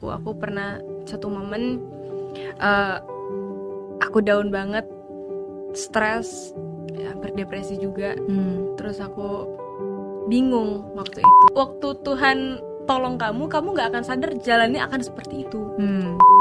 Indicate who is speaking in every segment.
Speaker 1: Aku pernah satu momen eh, aku down banget, stres, hampir depresi juga. Terus aku bingung waktu itu. Waktu Tuhan tolong kamu nggak akan sadar jalannya akan seperti itu.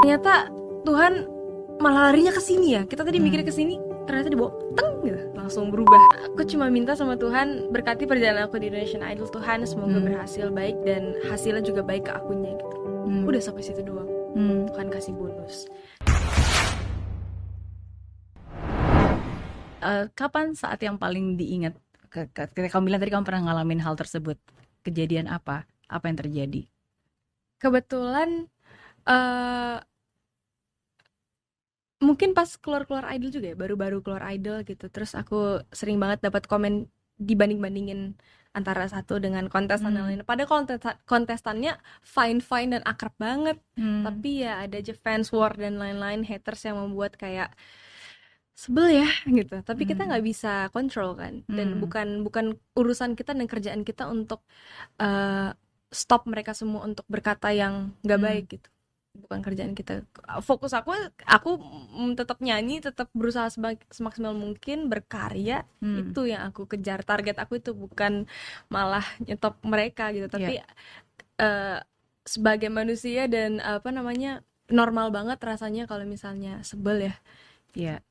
Speaker 1: Ternyata Tuhan malah larinya ke sini ya. Kita tadi mikir ke sini, ternyata dibawa teng gitu, langsung berubah. Aku cuma minta sama Tuhan berkati perjalanan aku di Indonesian Idol. Tuhan semoga berhasil baik dan hasilnya juga baik ke akunya gitu. Udah sampai situ doang. Tuhan kasih bonus.
Speaker 2: Kapan saat yang paling diingat? Ketika kamu bilang tadi kamu pernah ngalamin hal tersebut, kejadian apa? Apa yang terjadi?
Speaker 1: Kebetulan mungkin pas keluar Idol juga ya, baru-baru keluar Idol gitu. Terus aku sering banget dapat komen dibanding-bandingin antara satu dengan kontestan yang lain. Padahal kontestannya fine-fine dan akrab banget. Tapi ya ada aja fans war dan lain-lain, haters yang membuat kayak sebel ya gitu. Tapi kita nggak bisa kontrol kan. Dan bukan urusan kita dan kerjaan kita untuk stop mereka semua untuk berkata yang nggak baik gitu. Bukan kerjaan kita. Fokus aku tetap nyanyi, tetap berusaha semaksimal mungkin berkarya. Itu yang aku kejar. Target aku itu bukan malah nyetop mereka gitu, tapi sebagai manusia dan apa namanya, normal banget rasanya kalau misalnya sebel ya.
Speaker 2: Iya.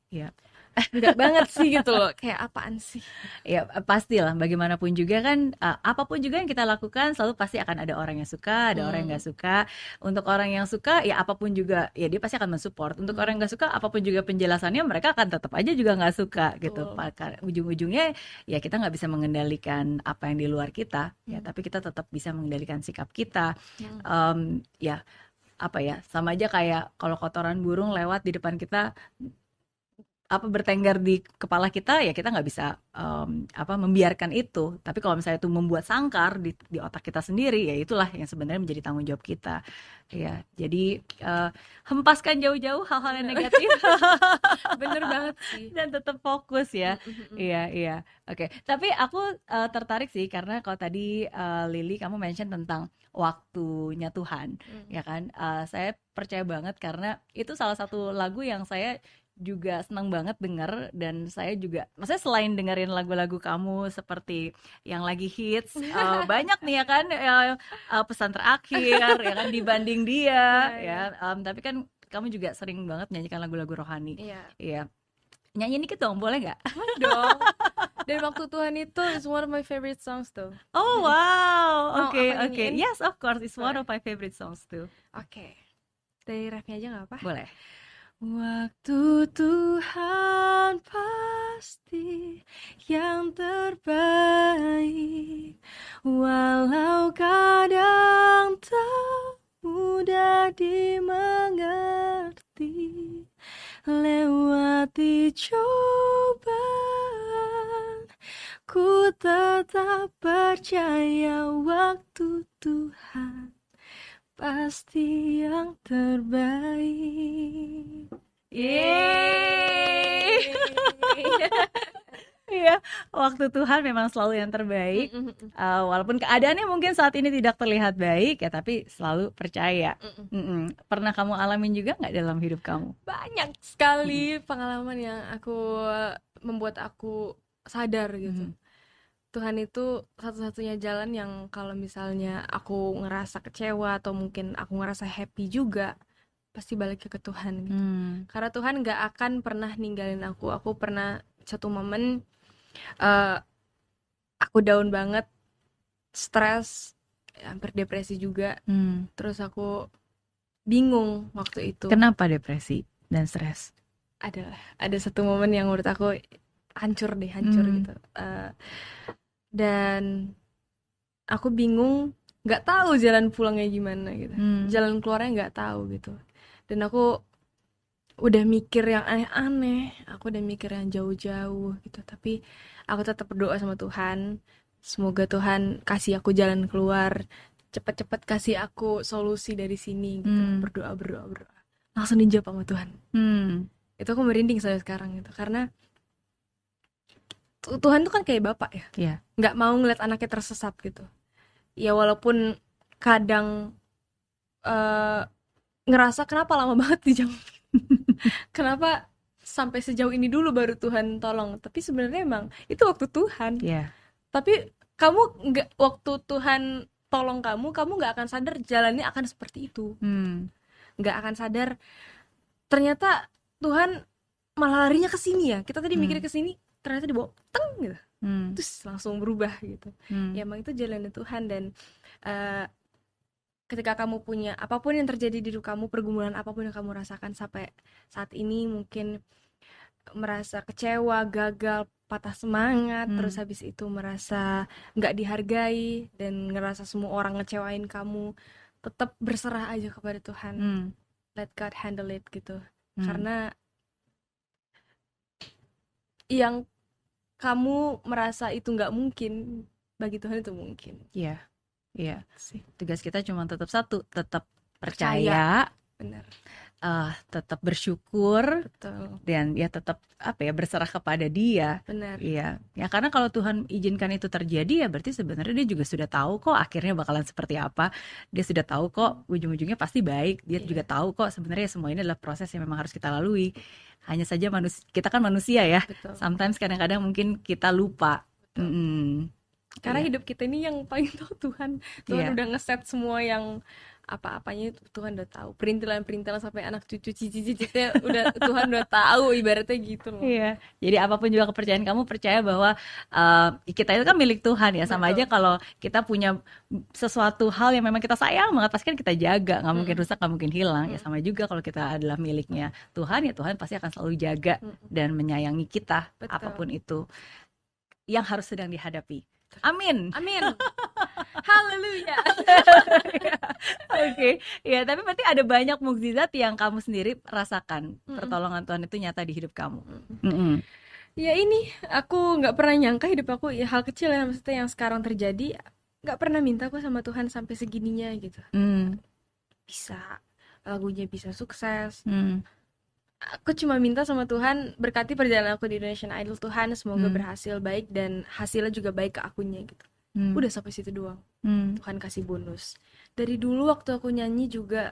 Speaker 1: Enggak banget sih gitu loh, kayak apaan sih.
Speaker 2: Ya pastilah, bagaimanapun juga kan, apapun juga yang kita lakukan selalu pasti akan ada orang yang suka, ada orang yang nggak suka. Untuk orang yang suka ya apapun juga ya dia pasti akan mensupport. Untuk orang yang nggak suka apapun juga penjelasannya mereka akan tetap aja juga nggak suka gitu. Ujung-ujungnya ya kita nggak bisa mengendalikan apa yang di luar kita ya, tapi kita tetap bisa mengendalikan sikap kita. Ya apa ya, sama aja kayak kalau kotoran burung lewat di depan kita apa bertengger di kepala kita ya kita nggak bisa apa membiarkan itu, tapi kalau misalnya itu membuat sangkar di otak kita sendiri ya itulah yang sebenarnya menjadi tanggung jawab kita ya. Jadi hempaskan jauh-jauh hal-hal yang negatif.
Speaker 1: Bener banget sih.
Speaker 2: Dan tetap fokus ya. Iya, oke. Tapi aku tertarik sih karena kalau tadi Lily kamu mention tentang waktunya Tuhan ya kan. Saya percaya banget karena itu salah satu lagu yang saya juga senang banget denger, dan saya juga maksudnya selain dengerin lagu-lagu kamu seperti yang lagi hits, banyak nih ya kan, pesan terakhir ya kan, dibanding dia ya, tapi kan kamu juga sering banget nyanyikan lagu-lagu rohani. Iya, nyanyiin dikit dong, boleh nggak?
Speaker 1: Boleh dong. Dan waktu Tuhan itu is one of my favorite songs tuh.
Speaker 2: Oh wow,
Speaker 1: Mau
Speaker 2: oke,
Speaker 1: aku nyanyiin?
Speaker 2: yes of course, it's one
Speaker 1: Boleh.
Speaker 2: of my favorite songs too.
Speaker 1: Oke. Dari refnya aja nggak apa?
Speaker 2: Boleh.
Speaker 1: Waktu Tuhan pasti yang terbaik, walau kadang tak mudah dimengerti. Lewati cobaan, ku tetap percaya waktu Tuhan pasti yang terbaik.
Speaker 2: Yeay. Iya, waktu Tuhan memang selalu yang terbaik. Walaupun keadaannya mungkin saat ini tidak terlihat baik ya, tapi selalu percaya. Pernah kamu alamin juga nggak dalam hidup kamu?
Speaker 1: Banyak sekali pengalaman yang membuat aku sadar gitu. Tuhan itu satu-satunya jalan yang kalau misalnya aku ngerasa kecewa atau mungkin aku ngerasa happy juga, pasti balik ke Tuhan gitu. Karena Tuhan gak akan pernah ninggalin aku. Aku pernah satu momen aku down banget, stres, hampir depresi juga. Terus aku bingung waktu itu.
Speaker 2: Kenapa depresi dan stres?
Speaker 1: Ada satu momen yang menurut aku hancur gitu. Dan aku bingung, nggak tahu jalan pulangnya gimana gitu, jalan keluarnya nggak tahu gitu. Dan aku udah mikir yang aneh-aneh, aku udah mikir yang jauh-jauh gitu. Tapi aku tetap berdoa sama Tuhan, semoga Tuhan kasih aku jalan keluar, cepet-cepet kasih aku solusi dari sini gitu. Berdoa, langsung dijawab sama Tuhan. Itu aku merinding sampai sekarang gitu, karena Tuhan tuh kan kayak bapak ya, nggak mau ngeliat anaknya tersesat gitu. Ya walaupun kadang eh, ngerasa kenapa lama banget dijawab, kenapa sampai sejauh ini dulu baru Tuhan tolong. Tapi sebenarnya emang itu waktu Tuhan.
Speaker 2: Iya.
Speaker 1: Tapi kamu nggak, waktu Tuhan tolong kamu nggak akan sadar jalannya akan seperti itu. Nggak akan sadar ternyata Tuhan malah larinya ke sini ya. Kita tadi mikir ke sini, ternyata dibawa teng gitu. Terus langsung berubah gitu. Ya emang itu jalannya Tuhan. Dan eh, ketika kamu punya apapun yang terjadi di hidup kamu, pergumulan apapun yang kamu rasakan sampai saat ini, mungkin merasa kecewa, gagal, patah semangat, terus habis itu merasa nggak dihargai dan ngerasa semua orang ngecewain kamu, tetap berserah aja kepada Tuhan. Let God handle it gitu. Karena yang kamu merasa itu nggak mungkin, bagi Tuhan itu mungkin.
Speaker 2: Iya, iya.
Speaker 1: Sih.
Speaker 2: Tugas kita cuma tetap satu, tetap percaya,
Speaker 1: Benar.
Speaker 2: tetap bersyukur,
Speaker 1: Betul.
Speaker 2: dan ya tetap apa ya, berserah kepada Dia.
Speaker 1: Benar.
Speaker 2: Iya, ya karena kalau Tuhan izinkan itu terjadi ya berarti sebenarnya Dia juga sudah tahu kok akhirnya bakalan seperti apa. Dia sudah tahu kok ujung-ujungnya pasti baik. Dia juga tahu kok sebenarnya semua ini adalah proses yang memang harus kita lalui. Hanya saja kita kan manusia ya.
Speaker 1: Betul.
Speaker 2: Sometimes kadang-kadang mungkin kita lupa.
Speaker 1: Karena
Speaker 2: Iya.
Speaker 1: hidup kita ini yang paling tahu Tuhan. Tuhan udah ngeset semua yang apa-apanya itu Tuhan udah tahu. Perintilan-perintilan sampai anak cucu cicit-cicitnya udah Tuhan udah tahu, ibaratnya gitu loh.
Speaker 2: Iya. Jadi apapun juga kepercayaan kamu, percaya bahwa kita itu kan milik Tuhan ya. Sama aja kalau kita punya sesuatu hal yang memang kita sayang banget, pasti kan kita jaga, nggak mungkin rusak, nggak mungkin hilang. Ya sama juga kalau kita adalah miliknya Tuhan, ya Tuhan pasti akan selalu jaga dan menyayangi kita.
Speaker 1: Betul.
Speaker 2: Apapun itu yang harus sedang dihadapi. Amin.
Speaker 1: Amin. Haleluya.
Speaker 2: Oke, ya tapi berarti ada banyak mukjizat yang kamu sendiri rasakan. Pertolongan Tuhan itu nyata di hidup kamu.
Speaker 1: Ya ini, aku nggak pernah nyangka hidup aku, ya hal kecil ya maksudnya yang sekarang terjadi, nggak pernah minta aku sama Tuhan sampai segininya gitu. Bisa, lagunya bisa sukses. Aku cuma minta sama Tuhan berkati perjalanan aku di Indonesian Idol. Tuhan semoga berhasil baik dan hasilnya juga baik ke akunya gitu. Udah sampai situ doang. Tuhan kasih bonus. Dari dulu waktu aku nyanyi juga,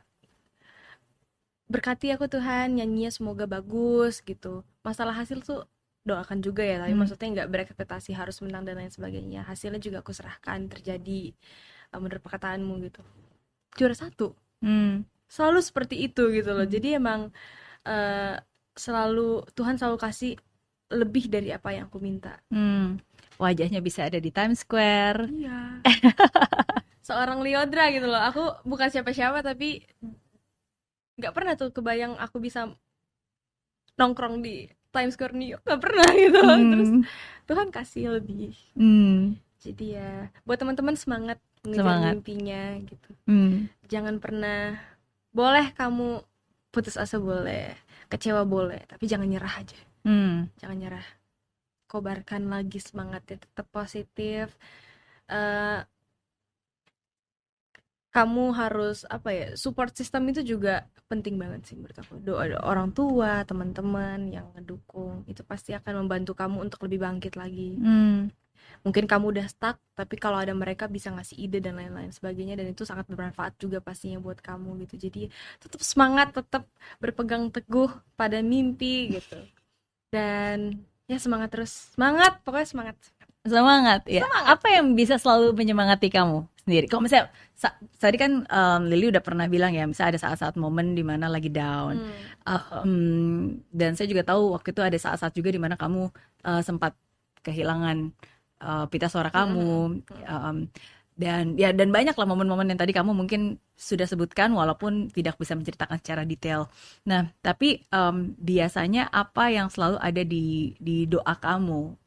Speaker 1: berkati aku Tuhan, nyanyinya semoga bagus gitu. Masalah hasil tuh doakan juga ya, tapi maksudnya nggak berekspektasi harus menang dan lain sebagainya. Hasilnya juga aku serahkan terjadi menurut perkataanmu gitu. Juara 1. Selalu seperti itu gitu loh. Jadi emang Tuhan selalu kasih lebih dari apa yang aku minta.
Speaker 2: Wajahnya bisa ada di Times Square.
Speaker 1: Iya. Seorang Lyodra gitu loh. Aku bukan siapa-siapa tapi nggak pernah tuh kebayang aku bisa nongkrong di Times Square New York, nggak pernah gitu. Terus Tuhan kasih lebih. Jadi ya buat teman-teman semangat mengejar mimpinya gitu. Jangan pernah, boleh kamu putus asa, boleh kecewa, boleh, tapi jangan nyerah aja. Jangan nyerah, kobarkan lagi semangatnya, tetap positif. Kamu harus apa ya, support system itu juga penting banget sih menurut aku. Doa orang tua, teman-teman yang ngedukung itu pasti akan membantu kamu untuk lebih bangkit lagi. Mungkin kamu udah stuck, tapi kalau ada mereka bisa ngasih ide dan lain-lain sebagainya, dan itu sangat bermanfaat juga pastinya buat kamu gitu. Jadi tetap semangat, tetap berpegang teguh pada mimpi gitu. Dan ya semangat terus, semangat, pokoknya semangat.
Speaker 2: Semangat ya. Apa yang bisa selalu menyemangati kamu sendiri? Kalau misalnya tadi kan Lily udah pernah bilang ya, misalnya ada saat-saat momen di mana lagi down. Dan saya juga tahu waktu itu ada saat-saat juga di mana kamu sempat kehilangan pita suara kamu, dan banyak lah momen-momen yang tadi kamu mungkin sudah sebutkan walaupun tidak bisa menceritakan secara detail. Nah, tapi biasanya apa yang selalu ada di doa kamu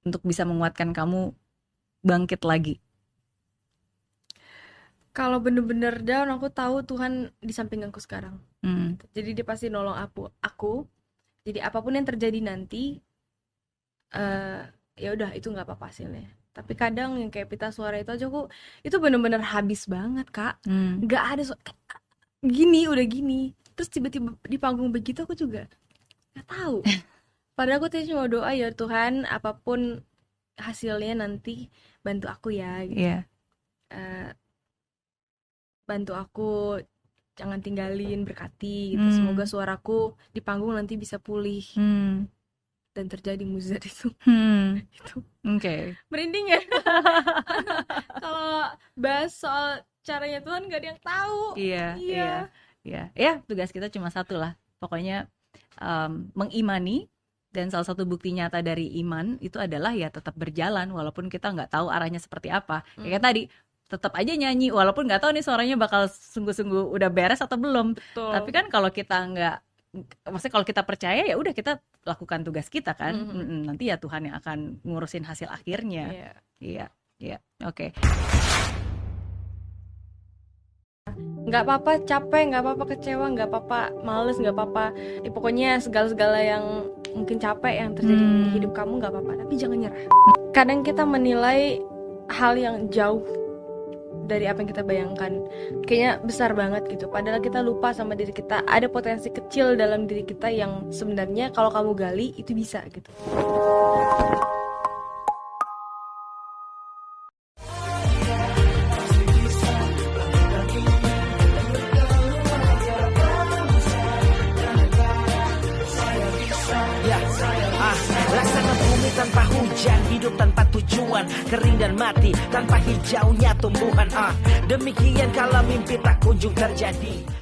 Speaker 2: untuk bisa menguatkan kamu bangkit lagi?
Speaker 1: Kalau bener-bener down, aku tahu Tuhan di samping aku sekarang. Jadi dia pasti nolong aku. Jadi apapun yang terjadi nanti, ya udah itu nggak apa-apa hasilnya. Tapi kadang yang kayak pita suara itu aja aku itu bener-bener habis banget Kak. Nggak ada gini, udah gini, terus tiba-tiba di panggung begitu aku juga nggak tahu. Padahal aku tadi cuma doa, ya Tuhan apapun hasilnya nanti bantu aku ya gitu. bantu aku, jangan tinggalin, berkati gitu.
Speaker 2: Hmm.
Speaker 1: Semoga suaraku di panggung nanti bisa pulih
Speaker 2: Hmm.
Speaker 1: dan terjadi mukjizat itu.
Speaker 2: Hmm.
Speaker 1: Itu
Speaker 2: Oke.
Speaker 1: merinding ya. Kalau bahas soal caranya Tuhan gak ada yang tahu.
Speaker 2: Iya, iya, iya. Ya, tugas kita cuma satu lah. Pokoknya mengimani, dan salah satu bukti nyata dari iman itu adalah ya tetap berjalan walaupun kita nggak tahu arahnya seperti apa. Kayak tadi, tetap aja nyanyi walaupun nggak tahu nih suaranya bakal sungguh-sungguh udah beres atau belum.
Speaker 1: Betul.
Speaker 2: Tapi kan kalau kita nggak, maksudnya kalau kita percaya ya udah kita lakukan tugas kita kan. Nanti ya Tuhan yang akan ngurusin hasil akhirnya.
Speaker 1: Iya.
Speaker 2: Iya, iya. Oke.
Speaker 1: Nggak apa-apa capek, nggak apa-apa kecewa, nggak apa-apa males, nggak apa-apa pokoknya segala-segala yang mungkin capek yang terjadi di hidup kamu nggak apa-apa, tapi jangan nyerah. Kadang kita menilai hal yang jauh dari apa yang kita bayangkan, kayaknya besar banget gitu, padahal kita lupa sama diri kita ada potensi kecil dalam diri kita yang sebenarnya kalau kamu gali itu bisa gitu.
Speaker 3: Laksana bumi tanpa hujan, hidup tanpa tujuan, kering dan mati tanpa hijaunya tumbuhan. Demikian kalau mimpi tak kunjung terjadi.